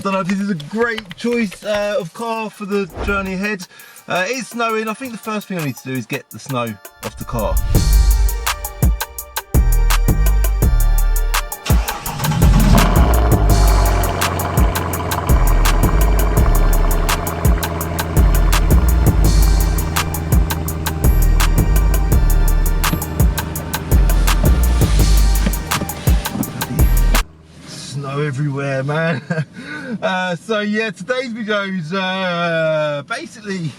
don't know if this is a great choice of car for the journey ahead. It's snowing. I think the first thing I need to do is get the snow off the car. Everywhere, man. So yeah, today's video is basically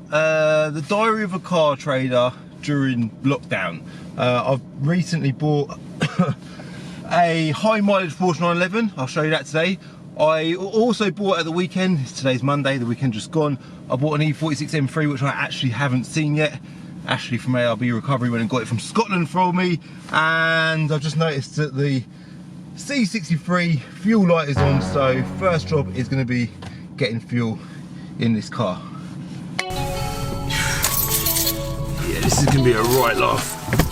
the diary of a car trader during lockdown. I've recently bought a high mileage Porsche 911. I'll show you that today. I also bought at the weekend, today's Monday, the weekend just gone, I bought an E46 M3 which I actually haven't seen yet. Ashley from ARB Recovery went and got it from Scotland for me, and I've just noticed that the C63 fuel light is on, so first job is going to be getting fuel in this car. Yeah, this is going to be a right laugh,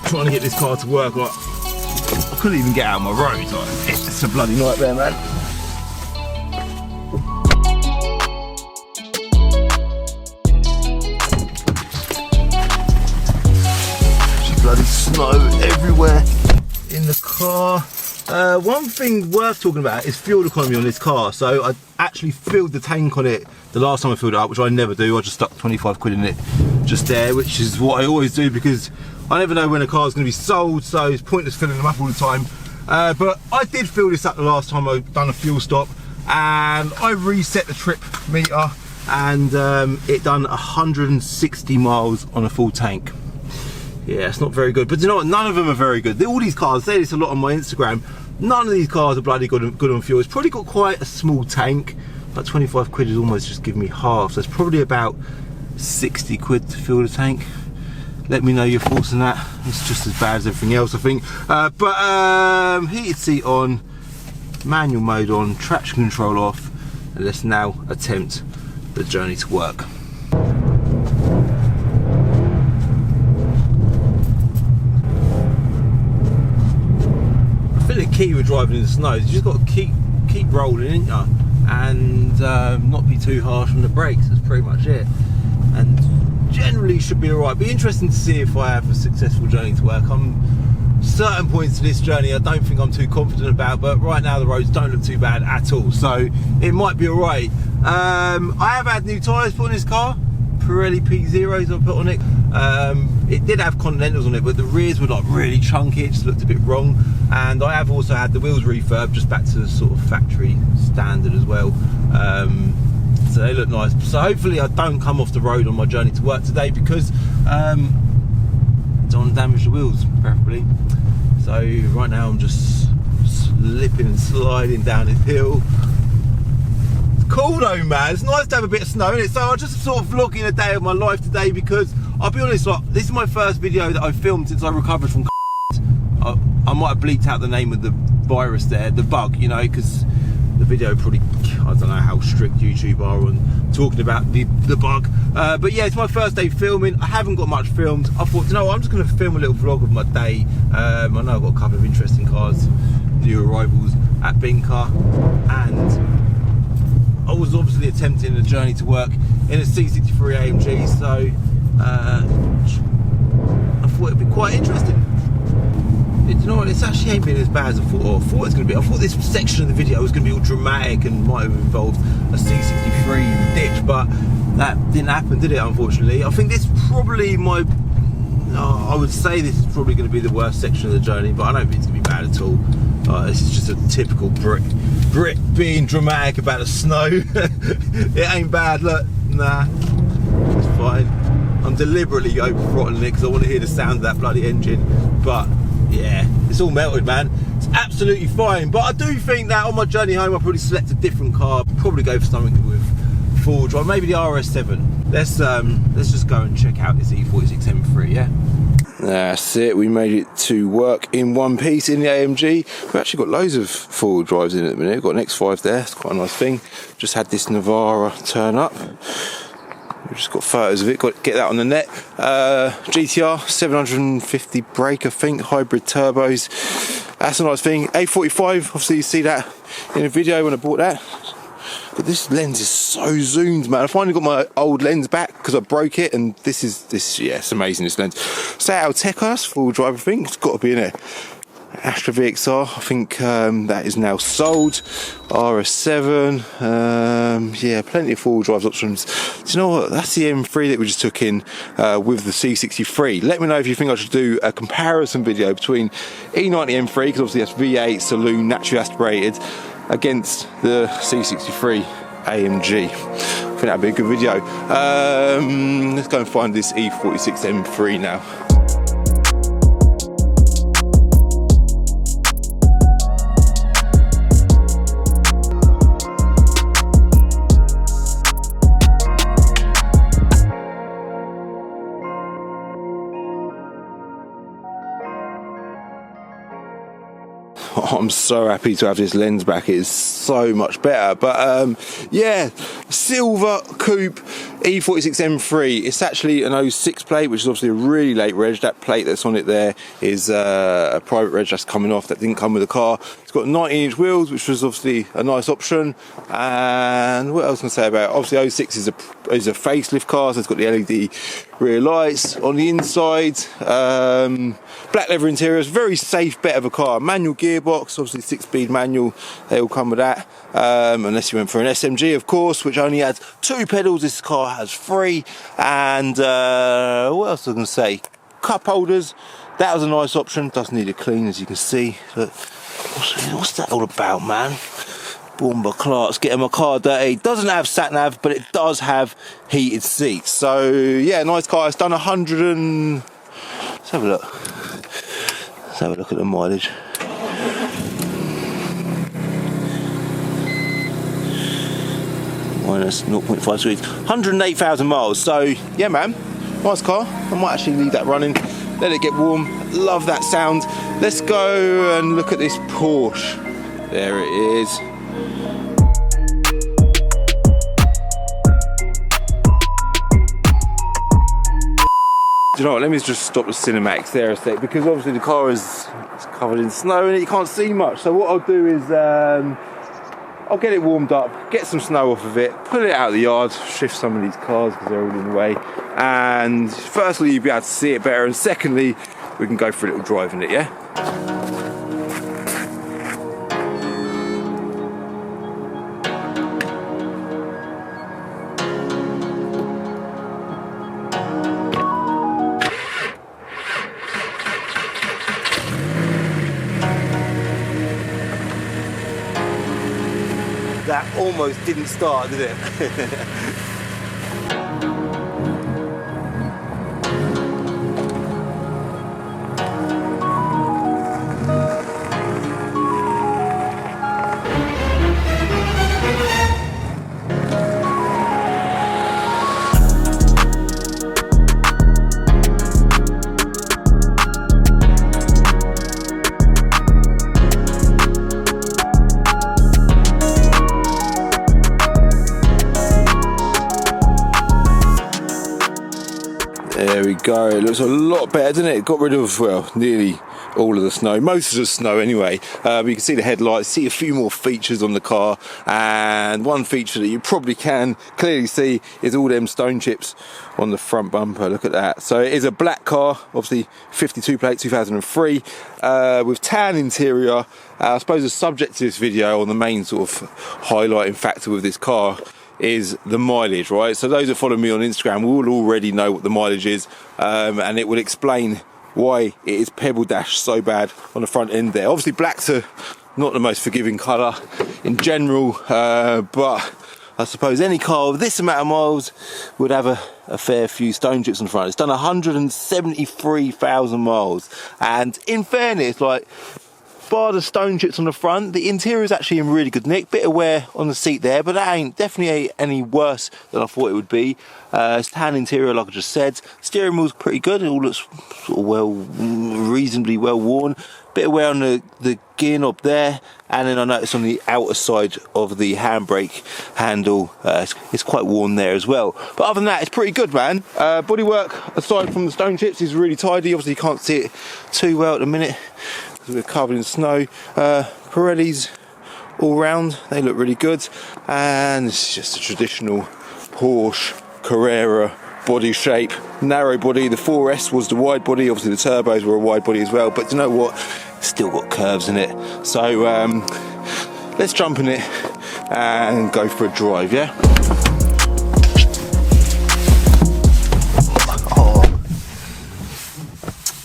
trying to get this car to work. Like, I couldn't even get out of my road. Like, it's a bloody nightmare, man. There's bloody snow everywhere in the car. One thing worth talking about is fuel economy on this car. So I actually filled the tank on it the last time I filled it up, which I never do. I just stuck 25 quid in it just there, which is what I always do because I never know when a car's going to be sold, so it's pointless filling them up all the time. But I did fill this up the last time I've done a fuel stop, and I reset the trip meter, and it done 160 miles on a full tank. Yeah, it's not very good, but you know what, none of them are very good. All these cars, I say this a lot on my Instagram, none of these cars are bloody good on fuel. It's probably got quite a small tank, but 25 quid is almost just giving me half, so it's probably about 60 quid to fill the tank. Let me know your thoughts on that. It's just as bad as everything else, I think. But heated seat on, manual mode on, traction control off, and let's now attempt the journey to work. The key with driving in the snow is you just got to keep rolling, ain't you? And not be too harsh on the brakes. That's pretty much it. And generally should be alright. Be interesting to see if I have a successful journey to work. Certain points to this journey I don't think I'm too confident about, but right now the roads don't look too bad at all, so it might be alright. I have had new tyres put on this car. Pirelli P0s I put on it. It did have Continentals on it, but the rears were like really chunky, it just looked a bit wrong. And I have also had the wheels refurbed just back to the sort of factory standard as well. So they look nice. So hopefully I don't come off the road on my journey to work today, because don't want to damage the wheels, preferably. So right now I'm just slipping and sliding down this hill. Cool though, man. It's nice to have a bit of snow in it. So I'm just sort of vlogging a day of my life today, because I'll be honest, like, this is my first video that I've filmed since I recovered from I might have bleeped out the name of the virus there, the bug, you know, because the video probably, I don't know how strict YouTube are on talking about the bug. But yeah, it's my first day filming. I haven't got much filmed. I thought, you know what, I'm just going to film a little vlog of my day. I know I've got a couple of interesting cars, new arrivals at Binker, and I was obviously attempting a journey to work in a C63 AMG, so I thought it'd be quite interesting. You know what, it's actually ain't been as bad as I thought. I thought this section of the video was going to be all dramatic and might have involved a C63 in the ditch, but that didn't happen, did it, unfortunately. I think this probably I would say this is probably going to be the worst section of the journey, but I don't think it's going to be bad at all. This is just a typical Brit being dramatic about the snow. It ain't bad, look, nah, it's fine. I'm deliberately over-throttling it because I want to hear the sound of that bloody engine, but yeah, it's all melted, man. It's absolutely fine, but I do think that on my journey home I'll probably select a different car, probably go for something with four-wheel drive, maybe the RS7. Let's just go and check out this E46 M3, yeah? That's it, we made it to work in one piece in the AMG. We've actually got loads of four-wheel drives in it at the minute. We've got an X5 there, it's quite a nice thing. Just had this Navara turn up. We've just got photos of it, got to get that on the net. GTR 750 brake, I think, hybrid turbos. That's a nice thing. A45, obviously you see that in the video when I bought that. But this lens is so zoomed, man. I finally got my old lens back because I broke it, and this, yeah, it's amazing, this lens. Seat Alteca's full drive, I think. It's got to be in it. Astra VXR, I think that is now sold. RS7, yeah, plenty of full drive options. Do you know what? That's the M3 that we just took in with the C63. Let me know if you think I should do a comparison video between E90 M3, because obviously that's V8 saloon, naturally aspirated, against the C63 AMG. I think that'd be a good video. Let's go and find this E46 M3 now. I'm so happy to have this lens back. It is so much better. But yeah, silver coupe E46 M3. It's actually an 06 plate, which is obviously a really late reg. That plate that's on it there is a private reg that's coming off, that didn't come with the car. It's got 19-inch wheels, which was obviously a nice option. And what else can I say about it? Obviously 06 is a facelift car, so it's got the LED rear lights on the inside. Black leather interiors, very safe bet of a car. Manual gearbox, obviously 6-speed manual, they all come with that. Unless you went for an SMG, of course, which only has 2 pedals. This car has 3. And what else was I going to say? Cup holders, that was a nice option. Does need a clean, as you can see. But what's that all about, man? Born by Clark's getting my car dirty. Doesn't have sat nav, but it does have heated seats. So yeah, nice car. It's done 100 and... let's have a look. Let's have a look at the mileage. Minus 0.5 speeds, 108,000 miles. So yeah, man, nice car. I might actually leave that running, let it get warm. Love that sound. Let's go and look at this Porsche. There it is. You know what, let me just stop the cinematics there a sec, because obviously the car is covered in snow and you can't see much. So what I'll do is I'll get it warmed up, get some snow off of it, put it out of the yard, shift some of these cars because they're all in the way. And firstly, you'll be able to see it better, and secondly, we can go for a little drive in it, yeah? That almost didn't start, did it? There we go, it looks a lot better, doesn't it? It got rid of, well, nearly all of the snow, most of the snow anyway. But you can see the headlights, see a few more features on the car, and one feature that you probably can clearly see is all them stone chips on the front bumper. Look at that. So it is a black car, obviously 52 plate, 2003, with tan interior. I suppose the subject to this video, or the main sort of highlighting factor with this car, is the mileage, right? So those that follow me on Instagram will already know what the mileage is, and it will explain why it is pebble dash so bad on the front end there. Obviously black's not the most forgiving colour in general, but I suppose any car with this amount of miles would have a fair few stone chips on the front. It's done 173,000 miles, and in fairness, like, bar the stone chips on the front, the interior is actually in really good nick. Bit of wear on the seat there, but that ain't definitely any worse than I thought it would be. It's tan interior, like I just said. Steering wheel's pretty good. It all looks sort of reasonably well worn. Bit of wear on the gear knob there, and then I noticed on the outer side of the handbrake handle, it's quite worn there as well. But other than that, it's pretty good, man. Bodywork, aside from the stone chips, is really tidy. Obviously, you can't see it too well at the minute, we're covered in snow. Pirelli's all round they look really good, and it's just a traditional Porsche Carrera body shape, narrow body. The 4S was the wide body, obviously the turbos were a wide body as well, but you know what, still got curves in it. So let's jump in it and go for a drive, yeah? Oh,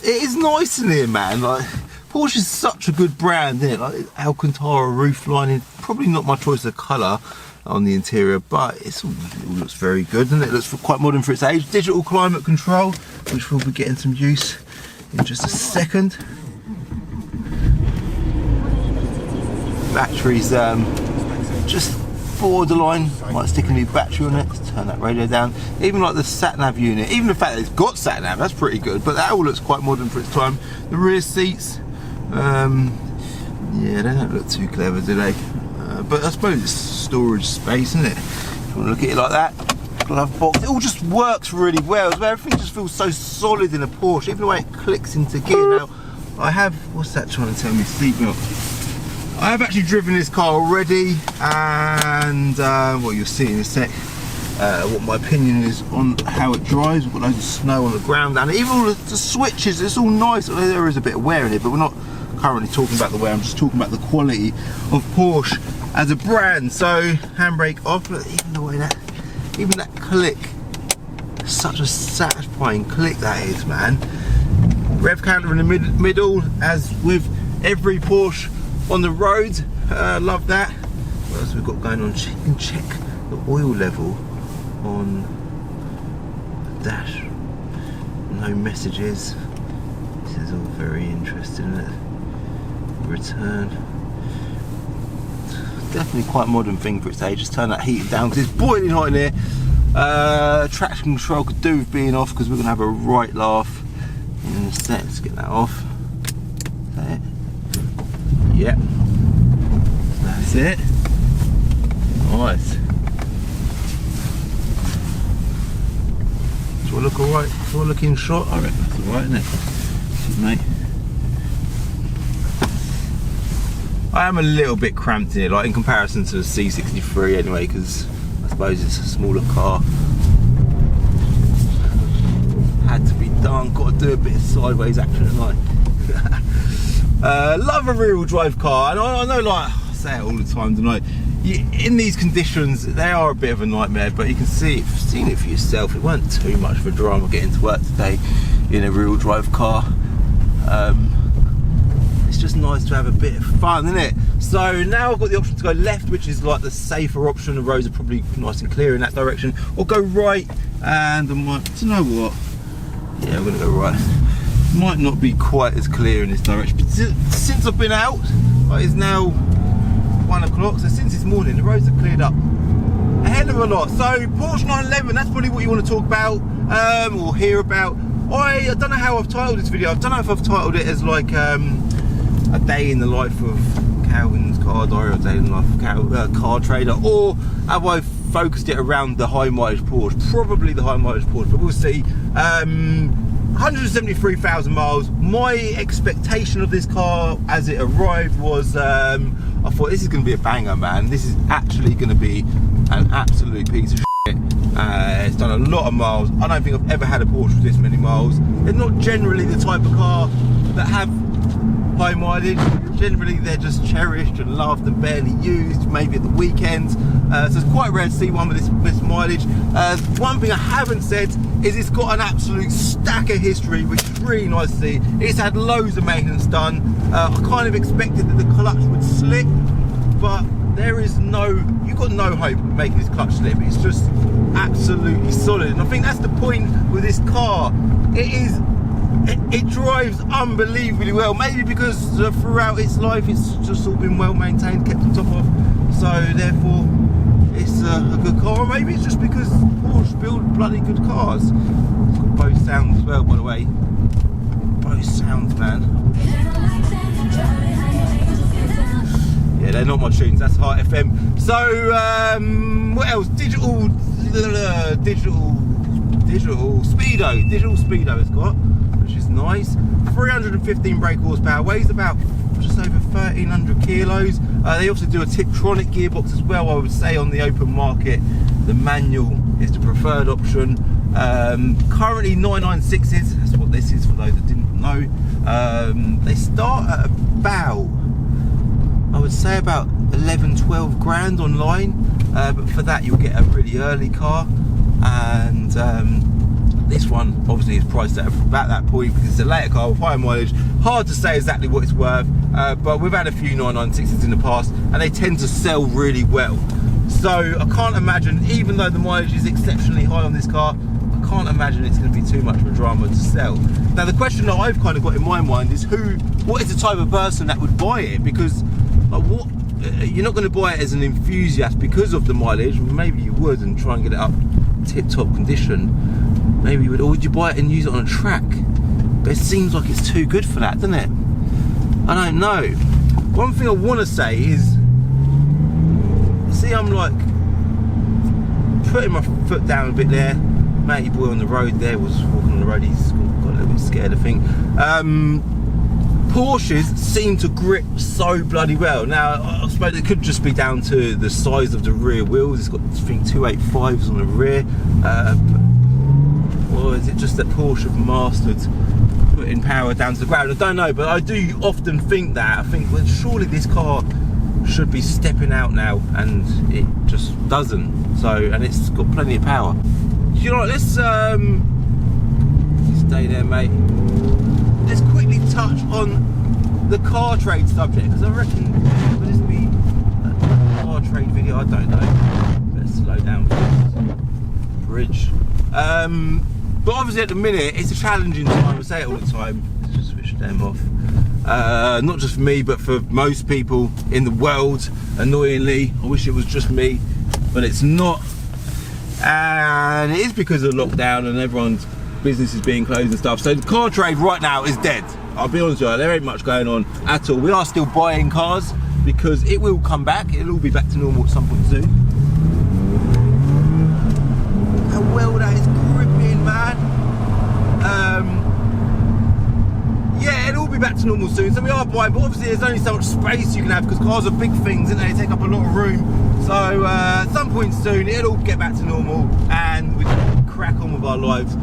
it is nice in here, man. Like, Porsche is such a good brand, isn't it? Like Alcantara roof lining, probably not my choice of colour on the interior, but it all looks very good, and it looks quite modern for its age. Digital climate control, which we'll be getting some use in just a second. Batteries just borderline, might stick a new battery on it. Let's turn that radio down. Even like the sat nav unit, even the fact that it's got sat nav, that's pretty good, but that all looks quite modern for its time. The rear seats, yeah, they don't look too clever, do they? But I suppose it's storage space, isn't it? If you want to look at it like that. Glove box, it all just works really well. Everything just feels so solid in a Porsche, even the way it clicks into gear. Now, I have, what's that trying to tell me? Seatbelt. I have actually driven this car already, and well, you'll see in a sec what my opinion is on how it drives. We've got loads of snow on the ground, and even all the switches, it's all nice. There is a bit of wear in it, but we're not currently talking about the wear. I'm just talking about the quality of Porsche as a brand. So handbrake off. Look, even the way that, even that click, such a satisfying click that is, man. Rev counter in the middle, as with every Porsche on the road. Love that. What else we've got going on? You can check the oil level on the dash. No messages. This is all very interesting, isn't it? Return. Definitely quite a modern thing for its age. Just turn that heating down because it's boiling hot in here. Traction control could do with being off because we're going to have a right laugh in a sec. Let's get that off. There. Yep. That's it. Nice. Do I look alright? Do I look in shot? I reckon that's alright, isn't it? Mate. I am a little bit cramped in it, like in comparison to the C63 anyway, because I suppose it's a smaller car. Had to be done, got to do a bit of sideways action at night. Love a rear-wheel drive car, and I know, like I say it all the time tonight, in these conditions they are a bit of a nightmare, but you can see, if you've seen it for yourself, it weren't too much of a drama getting to work today in a rear-wheel drive car. It's just nice to have a bit of fun, isn't it? So now I've got the option to go left, which is like the safer option. The roads are probably nice and clear in that direction, or go right, and I might, do you know what? Yeah, I'm gonna go right. Might not be quite as clear in this direction, but since I've been out, it's now 1 o'clock, so since this morning the roads have cleared up a hell of a lot. So Porsche 911, that's probably what you want to talk about or hear about. I don't know how I've titled this video. I don't know if I've titled it as like a day in the life of Calvin's Car Diary, or a day in the life of Car Trader, or have I focused it around the high mileage Porsche? Probably the high mileage Porsche, but we'll see. 173,000 miles. My expectation of this car as it arrived was, I thought this is going to be a banger, man. This is actually going to be an absolute piece of shit. It's done a lot of miles. I don't think I've ever had a Porsche with this many miles. They're not generally the type of car that have high mileage. Generally they're just cherished and loved and barely used, maybe at the weekends. So it's quite rare to see one with this mileage. One thing I haven't said is it's got an absolute stack of history, which is really nice to see. It's had loads of maintenance done. I kind of expected that the clutch would slip, but there is no, you've got no hope of making this clutch slip. It's just absolutely solid, and I think that's the point with this car. It drives unbelievably well, maybe because throughout its life it's just all been well maintained, kept on top of, so therefore it's a good car. Or maybe it's just because Porsche build bloody good cars. It's got Bose sounds as well, by the way. Bose sounds, man. Yeah, they're not my tunes, that's Heart FM. So what else? Digital speedo it's got, which is nice. 315 brake horsepower, weighs about just over 1,300 kilos. They also do a Tiptronic gearbox as well. I would say on the open market, the manual is the preferred option. Currently 996s, that's what this is for those that didn't know. They start at about, I would say about 11-12 grand online, but for that you'll get a really early car, and this one obviously is priced at about that point because it's a later car with higher mileage. Hard to say exactly what it's worth, but we've had a few 996s in the past and they tend to sell really well. So I can't imagine, even though the mileage is exceptionally high on this car, I can't imagine it's going to be too much of a drama to sell. Now the question that I've kind of got in my mind is what is the type of person that would buy it? Because you're not going to buy it as an enthusiast because of the mileage. Maybe you would and try and get it up tip-top condition. Maybe you would, or would you buy it and use it on a track? But it seems like it's too good for that, doesn't it? I don't know. One thing I want to say is, see, I'm like putting my foot down a bit there. Matey boy on the road there was walking on the road. He's got a little bit scared, I think. Porsches seem to grip so bloody well. Now, I suppose it could just be down to the size of the rear wheels. It's got, I think, 285s on the rear. Or is it just that Porsche have mastered putting power down to the ground? I don't know, but I do often think that. I think, well, surely this car should be stepping out now, and it just doesn't. So, and it's got plenty of power. You know what, let's stay there, mate. Let's quickly touch on the car trade subject, because I reckon will this be a car trade video? I don't know. Let's slow down first. Bridge. But obviously at the minute it's a challenging time. I say it all the time. Let's just switch them off. Not just for me, but for most people in the world. Annoyingly, I wish it was just me, but it's not. And it is because of lockdown and everyone's business is being closed and stuff. So the car trade right now is dead. I'll be honest with you, there ain't much going on at all. We are still buying cars because it will come back. It'll all be back to normal at some point soon. How well that is gripping, man. Yeah, it'll all be back to normal soon. So we are buying, but obviously there's only so much space you can have because cars are big things, and they take up a lot of room. So at some point soon, it'll all get back to normal and we can crack on with our lives.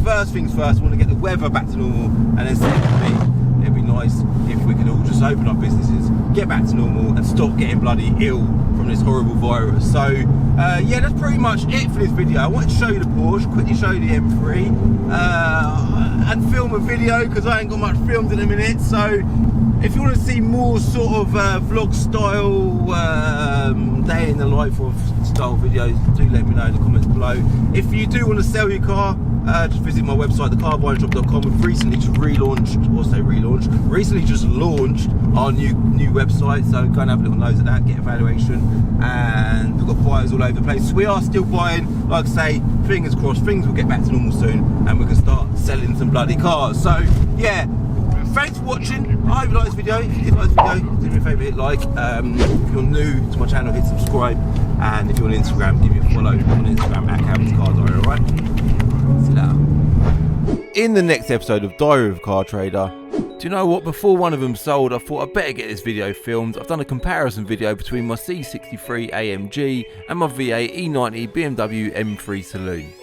First things first, we want to get the weather back to normal, and then secondly, it'd be nice if we could all just open up businesses, get back to normal, and stop getting bloody ill from this horrible virus. So yeah, that's pretty much it for this video. I wanted to show you the Porsche, quickly show you the M3, and film a video because I ain't got much filmed in a minute. So if you want to see more sort of vlog style, day in the life of style videos, do let me know in the comments below. If you do want to sell your car, just visit my website, thecarbuyingshop.com. We've recently just recently just launched our new website, so go and have a little nose at that, get a valuation, and we've got buyers all over the place. So we are still buying, like I say, fingers crossed, things will get back to normal soon, and we can start selling some bloody cars. So yeah, thanks for watching. I hope you like this video. If you did like this video, do me a favour, hit like. If you're new to my channel, hit subscribe, and if you're on Instagram, give me a follow on Instagram at Calvin's Car Diary, alright? See you later. In the next episode of Diary of a Car Trader, do you know what? Before one of them sold, I thought I'd better get this video filmed. I've done a comparison video between my C63 AMG and my V8 E90 BMW M3 Saloon.